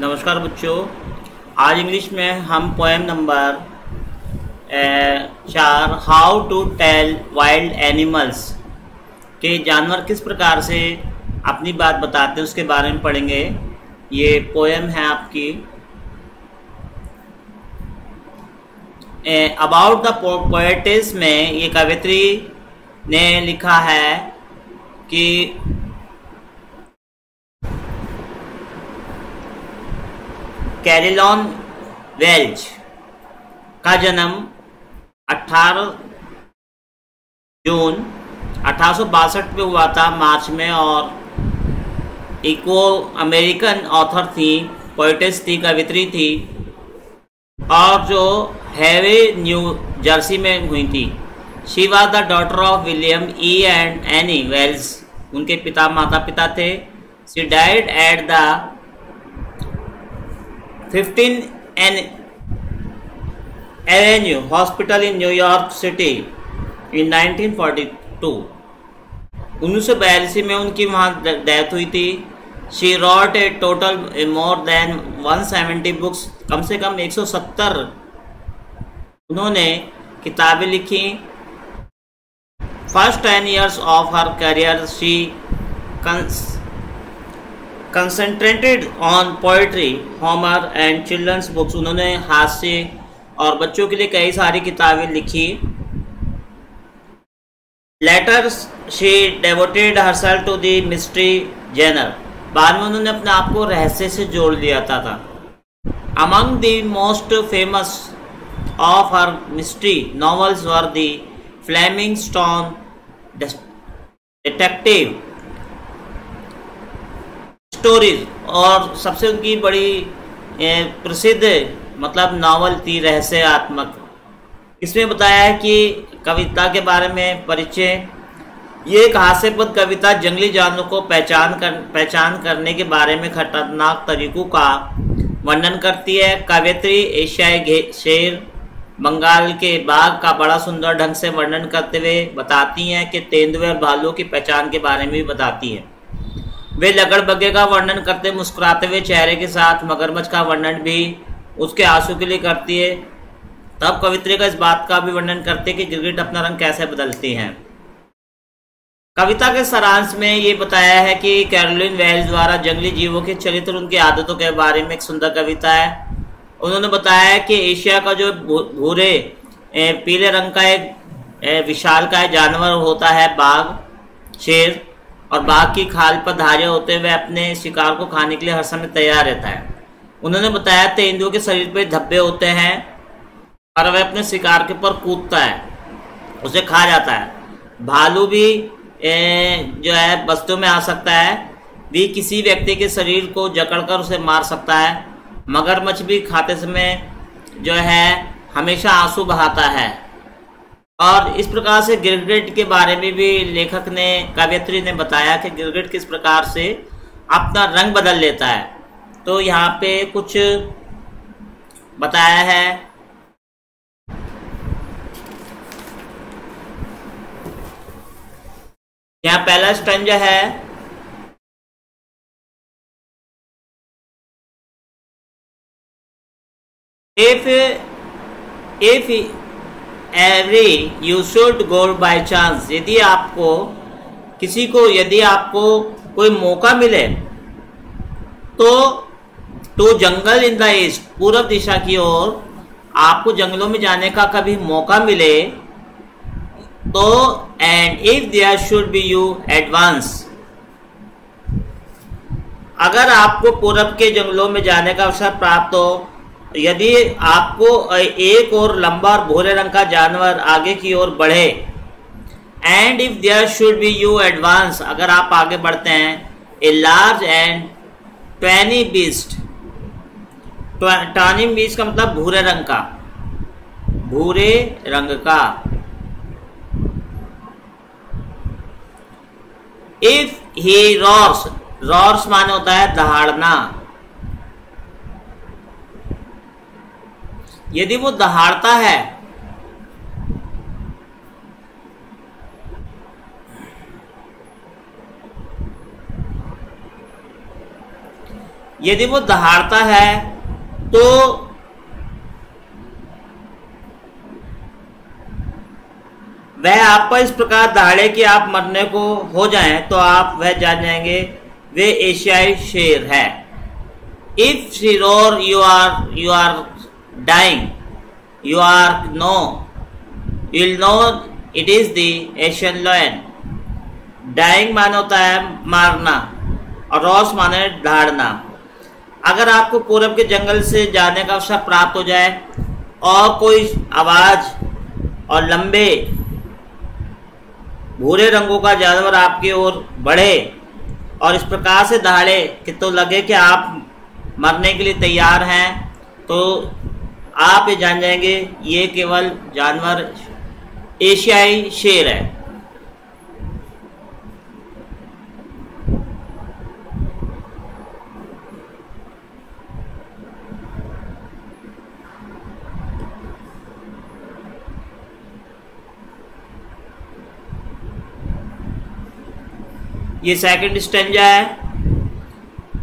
नमस्कार बच्चों। आज इंग्लिश में हम poem number 4 how to tell wild animals के जानवर किस प्रकार से अपनी बात बताते हैं उसके बारे में पढ़ेंगे। ये पोएम है आपकी अबाउट द पोएटिस में ये कवित्री ने लिखा है कि कैरोलिन वेल्च का जन्म 18 जून 1862 में हुआ था मार्च में, और इको अमेरिकन ऑथर थी, पोएटिस थी, कवित्री थी, और जो हैवे न्यू जर्सी में हुई थी। She was the daughter of William E and Annie Wells, उनके माता पिता थे। She died at the 15 Avenue hospital in New York city in 1942। 1942 में उनकी वहाँ डेथ हुई थी। She wrote a total more than 170 books, कम से कम 170 उन्होंने किताबें लिखी। First 10 years of her career she concentrated on poetry, humour and children's books, उन्होंने हास्य और बच्चों के लिए कई सारी किताबें लिखी। Later she devoted herself to the mystery genre, बाद में उन्होंने अपने आप को रहस्य से जोड़ लिया था। Among the most famous of her mystery novels were the flaming stone detective stories, और सबसे उनकी बड़ी प्रसिद्ध नॉवल थी रहस्यात्मक। इसमें बताया है कि कविता के बारे में परिचय, ये एक हास्यपद कविता जंगली जानवरों को पहचान करने के बारे में खतरनाक तरीकों का वर्णन करती है। कवित्री एशियाई शेर, बंगाल के बाघ का बड़ा सुंदर ढंग से वर्णन करते हुए बताती हैं कि तेंदुए और भालू की पहचान के बारे में भी बताती है। वे लगड़बग्गे का वर्णन करते मुस्कुराते हुए चेहरे के साथ मगरमच्छ का वर्णन भी उसके आंसू के लिए करती है। तब कवित्री का इस बात का भी वर्णन करते कि गिरगिट अपना रंग कैसे बदलती हैं। कविता के सारांश में ये बताया है कि कैरोलिन वेल्स द्वारा जंगली जीवों के चरित्र, उनकी आदतों के बारे में एक सुंदर कविता है। उन्होंने बताया है कि एशिया का जो भूरे पीले रंग का एक विशालकाय जानवर होता है बाघ, शेर, और बाघ की खाल पर धारियां होते हुए अपने शिकार को खाने के लिए हर समय तैयार रहता है। उन्होंने बताया तेंदुओं के शरीर पर धब्बे होते हैं और वह अपने शिकार के ऊपर कूदता है, उसे खा जाता है। भालू भी जो है बस्तों में आ सकता है, भी किसी व्यक्ति के शरीर को जकड़कर उसे मार सकता है। मगरमच्छ भी खाते समय जो है हमेशा आंसू बहाता है। और इस प्रकार से गिरगिट के बारे में भी लेखक ने, कवियत्री ने बताया कि गिरगिट किस प्रकार से अपना रंग बदल लेता है। तो यहाँ पे कुछ बताया है। यहाँ पहला स्टंज है, if every you should go by chance, यदि आपको कोई मौका मिले तो to jungle in the east, पूर्व दिशा की ओर आपको जंगलों में जाने का कभी मौका मिले तो, and if there should be you advance, अगर आपको पूर्व के जंगलों में जाने का अवसर प्राप्त हो, यदि आपको एक और लंबा और भूरे रंग का जानवर आगे की ओर बढ़े, and if there should be you advance, अगर आप आगे बढ़ते हैं, a large and tawny beast, tawny beast का मतलब भूरे रंग का। इफ ही रॉर्स, रॉर्स माने होता है दहाड़ना, यदि वो दहाड़ता है यदि वो दहाड़ता है तो वह आपको इस प्रकार दहाड़े कि आप मरने को हो जाएं, तो आप वह जान जाएंगे वे एशियाई शेर है। If she roar you are dying, you'll know it is the Asian lion। Dying माने होता है मारना और रॉस माने दहाड़ना। अगर आपको पूरब के जंगल से जाने का अवसर प्राप्त हो जाए और कोई आवाज और लंबे भूरे रंगों का जानवर आपकी ओर बढ़े और इस प्रकार से दहाड़े कि तो लगे कि आप मरने के लिए तैयार हैं, तो आप ये जान जाएंगे ये केवल जानवर एशियाई शेर है। ये सेकंड स्टेंजा है।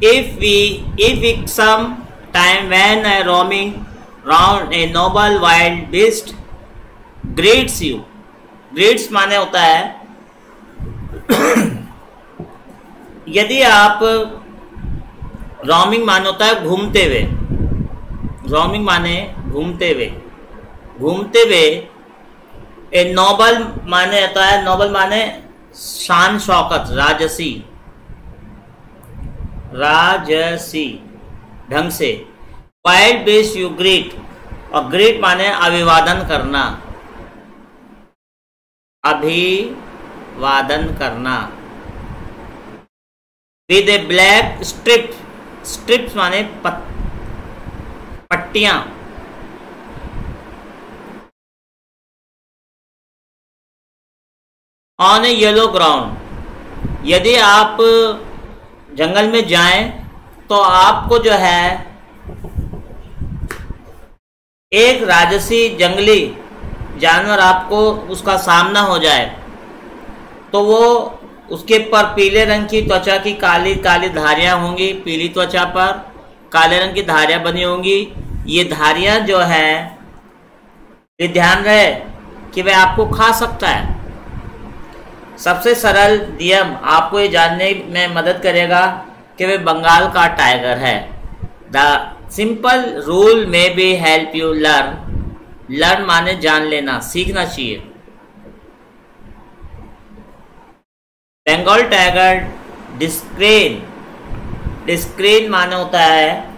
If some time when I roaming round a noble wild beast greets you, greets माने होता है यदि आप roaming माने होता है घूमते हुए, roaming माने घूमते हुए, ए नोबल माने होता है, नोबल माने शान शौकत, राजसी ढंग से। वाइल्ड बेस्ट यू ग्रीट, और ग्रीट माने अभिवादन करना, अभिवादन करना। With A black strip, strips माने पट्टियां। ऑन ए येलो ग्राउंड, यदि आप जंगल में जाएं तो आपको जो है एक राजसी जंगली जानवर आपको उसका सामना हो जाए, तो वो उसके पर पीले रंग की त्वचा की काली काली धारियां होंगी, पीली त्वचा पर काले रंग की धारियां बनी होंगी। ये धारियां जो है ये ध्यान रहे कि वह आपको खा सकता है। सबसे सरल नियम आपको ये जानने में मदद करेगा कि वे बंगाल का टाइगर है। द सिंपल रूल में B help you learn, learn माने जान लेना, सीखना चाहिए। बंगाल टाइगर डिस्क्रीन, डिस्क्रीन माने होता है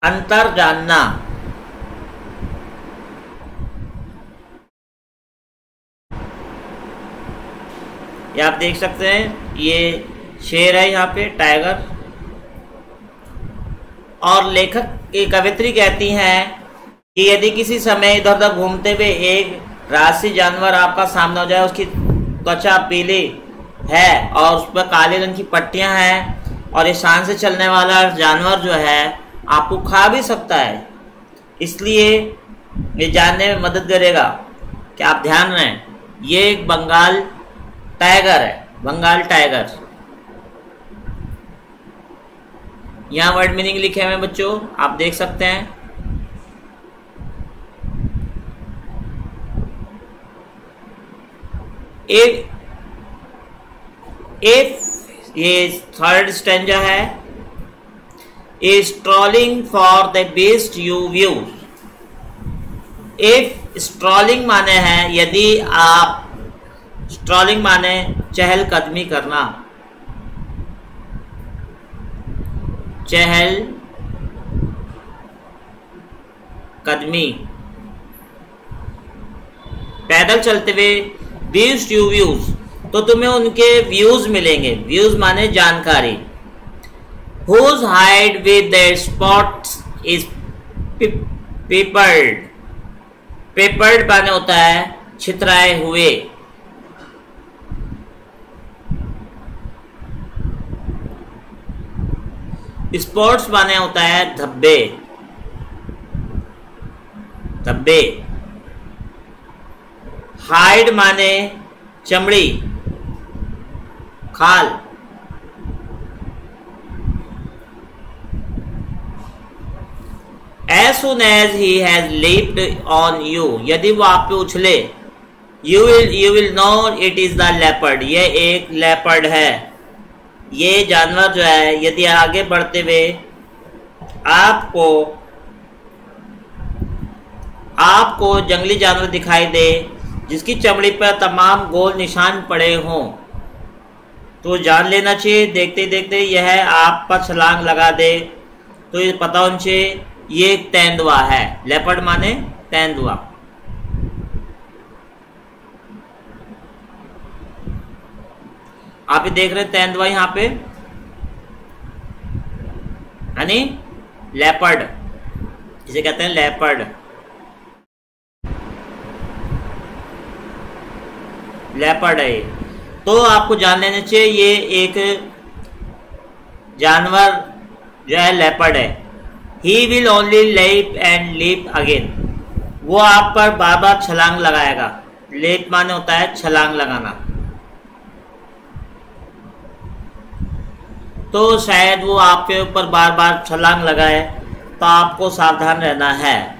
अंतर जानना। ये आप देख सकते हैं, ये शेर है यहाँ पे टाइगर। और लेखक की कवित्री कहती हैं कि यदि किसी समय इधर उधर घूमते हुए एक राजसी जानवर आपका सामना हो जाए, उसकी त्वचा पीली है और उस पर काले रंग की पट्टियां हैं और ये शान से चलने वाला जानवर जो है आपको खा भी सकता है, इसलिए ये जानने में मदद करेगा कि आप ध्यान रखें ये एक बंगाल टाइगर है, बंगाल टाइगर। यहां वर्ड मीनिंग लिखे हुए हैं बच्चों, आप देख सकते हैं। इफ ये थर्ड स्टेंजा है। Is strolling for the best you view. If strolling माने हैं यदि आप, स्ट्रॉलिंग माने चहल कदमी करना, चहल कदमी, पैदल चलते हुए बेस्ट यू व्यूज, तो तुम्हें उनके व्यूज मिलेंगे। व्यूज माने जानकारी। Whose hide with the spots is peppered, peppered माने होता है छितराए हुए। स्पॉट्स माने होता है धब्बे, धब्बे। हाइड माने चमड़ी, खाल। soon as he has leaped on you, यदि वो आप पे उछले, you will know it is the leopard, ये एक leopard है। ये जानवर जो है यदि आगे बढ़ते हुए आपको जंगली जानवर दिखाई दे जिसकी चमड़ी पर तमाम गोल निशान पड़े हों, तो जान लेना चाहिए देखते देखते यह आप पर छलांग लगा दे, तो ये पता होना चाहिए ये एक तेंदुआ है। लेपर्ड माने तेंदुआ। आप ये देख रहे हैं तेंदुआ यहां पे, यानी लेपर्ड, इसे कहते हैं लेपर्ड। लेपर्ड है। तो आपको जान लेना चाहिए ये एक जानवर जो है लेपर्ड है। He will only leap and leap again, वो आप पर बार बार छलांग लगाएगा। लेप माने होता है छलांग लगाना, तो शायद वो आपके ऊपर बार बार छलांग लगाए, तो आपको सावधान रहना है।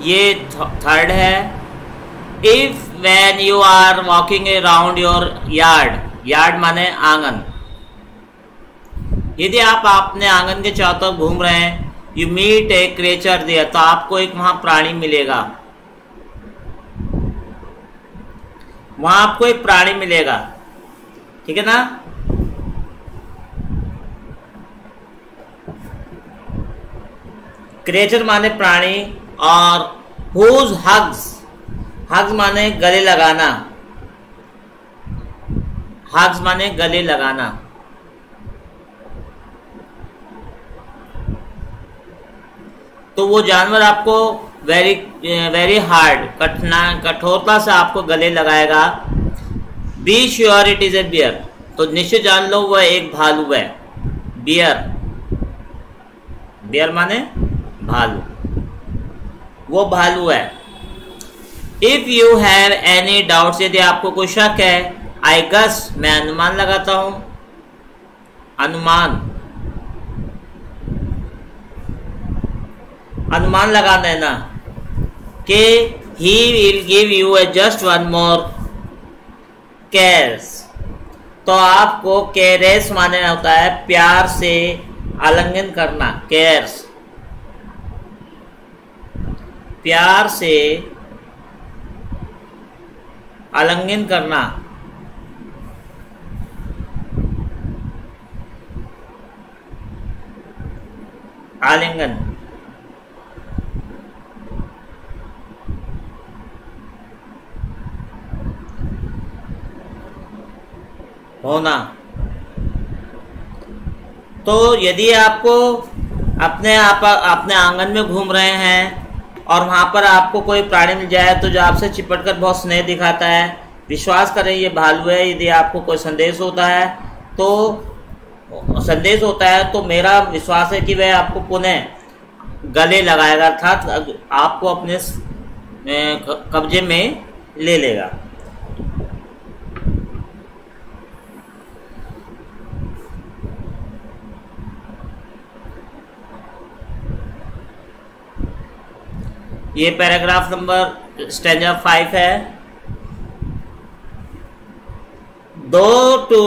ये थर्ड है। If when you are walking around your yard, yard माने आंगन, यदि आप अपने आंगन के चारों तरफ घूम रहे हैं, you meet a creature there, तो आपको एक वहां प्राणी मिलेगा, वहां आपको एक प्राणी मिलेगा, ठीक है ना। क्रिएचर माने प्राणी, और whose हग्स माने गले लगाना, हग्स माने गले लगाना। तो वो जानवर आपको वेरी हार्ड, कठोरता से आपको गले लगाएगा। Be sure it is a bear, तो निश्चय जान लो वह एक भालू है। बियर माने भालू, वो भालू है। If you have any doubts, यदि आपको कोई शक है, आई गस, मैं अनुमान लगाता हूं, अनुमान लगा देना कि he will give U A just one more cares, तो आपको केयर्स माने होता है प्यार से आलिंगन करना। केयर्स प्यार से आलिंगन करना। आलिंगन होना। तो यदि आपको अपने आंगन में घूम रहे हैं और वहां पर आपको कोई प्राणी मिल जाए तो जो आपसे चिपट कर बहुत स्नेह दिखाता है, विश्वास करें ये भालू है। यदि आपको कोई संदेश होता है तो मेरा विश्वास है कि वह आपको पुनः गले लगाएगा, अर्थात आपको अपने कब्जे में ले लेगा। ये पैराग्राफ नंबर स्टैंजा 5 है। दो to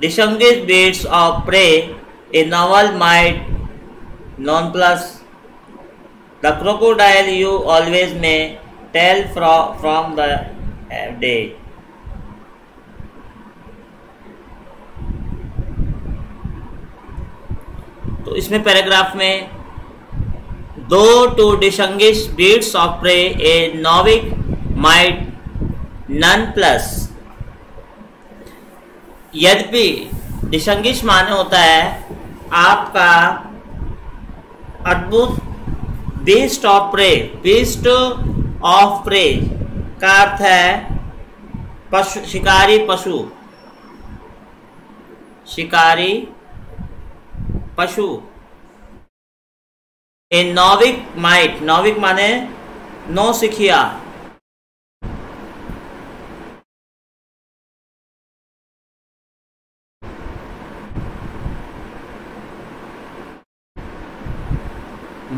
distinguish beasts of prey, a novel might nonplus. The crocodile you always may tell from the day. तो इसमें पैराग्राफ में दो to distinguish beasts of prey a novice might nonplus. यद्यपि distinguish माने होता है आपका अद्भुत beast of prey. Beast of prey का अर्थ है पशु, शिकारी पशु। शिकारी पशु। ए नौविक माइट, नौविक माने नौसिखिया।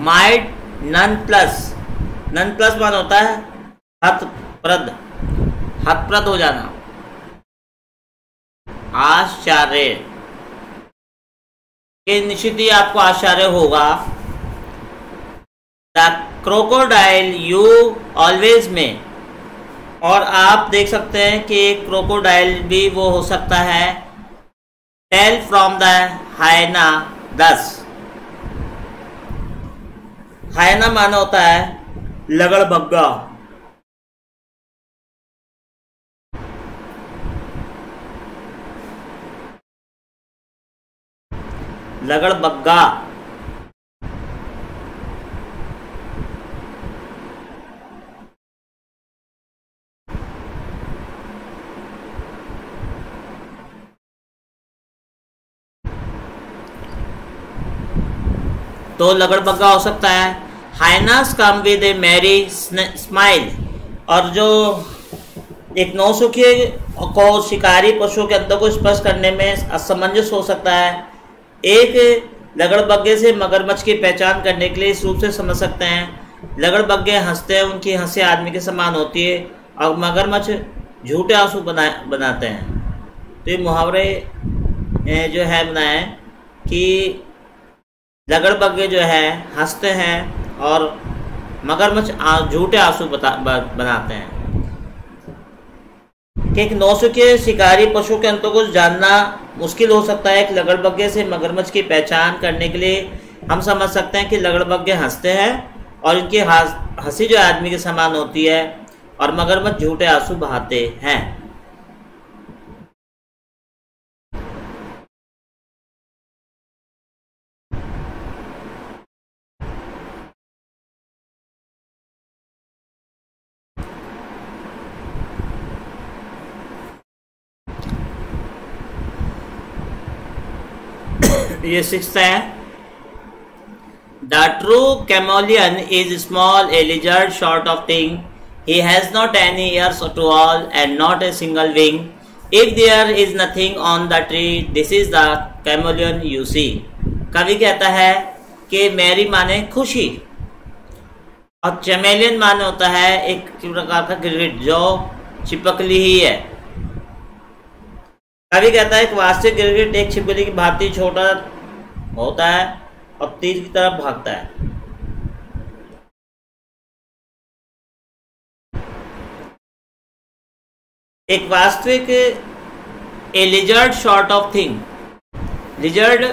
Might nonplus, nonplus मान होता है हतप्रद, हतप्रद हो जाना। आश्चर्य के निश्चित ही आपको आश्चर्य होगा। द क्रोकोडाइल यू ऑलवेज में, और आप देख सकते हैं कि क्रोकोडाइल भी वो हो सकता है। टेल फ्रॉम द हायना 10, हायना माना होता है लगड़बग्गा। लगड़बग्गा तो लगड़बग्गा हो सकता है। Hyenas come with a merry smile, और जो एक नौसिखिए को शिकारी पशु के अंदर को स्पर्श करने में असमंजस हो सकता है। एक लगड़बग्गे से मगरमच्छ की पहचान करने के लिए इस रूप से समझ सकते हैं। लगड़बग्गे हंसते हैं, उनकी हंसी आदमी के समान होती है, और मगरमच्छ झूठे आंसू बनाते हैं। तो ये मुहावरे जो है बनाए कि लगड़बग्गे जो है हंसते हैं और मगरमच्छ झूठे आंसू बनाते हैं। कि एक नौसिखिए शिकारी पशु के अंतर को जानना मुश्किल हो सकता है। एक लगड़बग्गे से मगरमच्छ की पहचान करने के लिए हम समझ सकते हैं कि लगड़बग्गे हंसते हैं और इनकी हंसी जो आदमी के समान होती है, और मगरमच्छ झूठे आंसू बहाते हैं। ये 6th है। The true chameleon is small, a lizard sort of thing, he has not any ears at all and not a single wing. If there is nothing on the tree, this is the chameleon you see. कवि कहता है कि मेरी माने खुशी, और चैमेलियन माने होता है एक प्रकार का गिरगिट जो छिपकली ही है। कवि कहता है एक वास्तविक गिरगिट एक छिपकली की भांति छोटा होता है और तीर की तरफ भागता है। एक वास्तविक a lizard sort of thing, lizard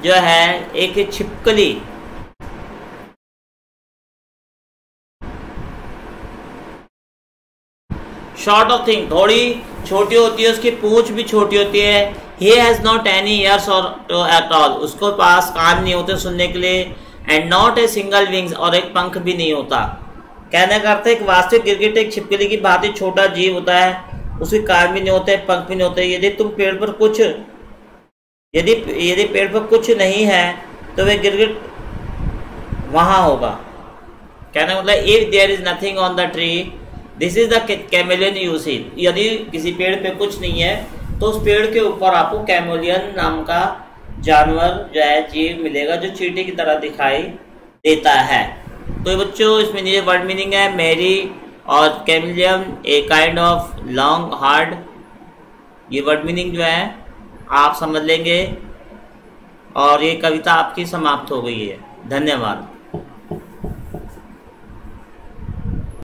जो है एक छिपकली, शॉर्ट ऑफ थिंग थोड़ी छोटी होती है, उसकी पूंछ भी छोटी होती है। He has not any years और एट ऑल, उसको पास कान नहीं होते सुनने के लिए। And not a single wings, और एक पंख भी नहीं होता। कहने का अर्थ है एक वास्तविक गिरगिट एक छिपकली की भांति छोटा जीव होता है, उसके कान भी नहीं होते, पंख भी नहीं होते। यदि पेड़ पर कुछ नहीं है तो वह गिरगिट वहां होगा। कहने का मतलब if there is nothing on the tree, this is the chameleon you see. यदि किसी पेड़ पे कुछ नहीं है तो उस पेड़ के ऊपर आपको कैमेलियन नाम का जानवर जो है जीव मिलेगा, जो चींटी की तरह दिखाई देता है। तो बच्चों इसमें ये वर्ड मीनिंग है मेरी और chameleon a kind of long hard. ये वर्ड मीनिंग जो है आप समझ लेंगे, और ये कविता आपकी समाप्त हो गई है। धन्यवाद।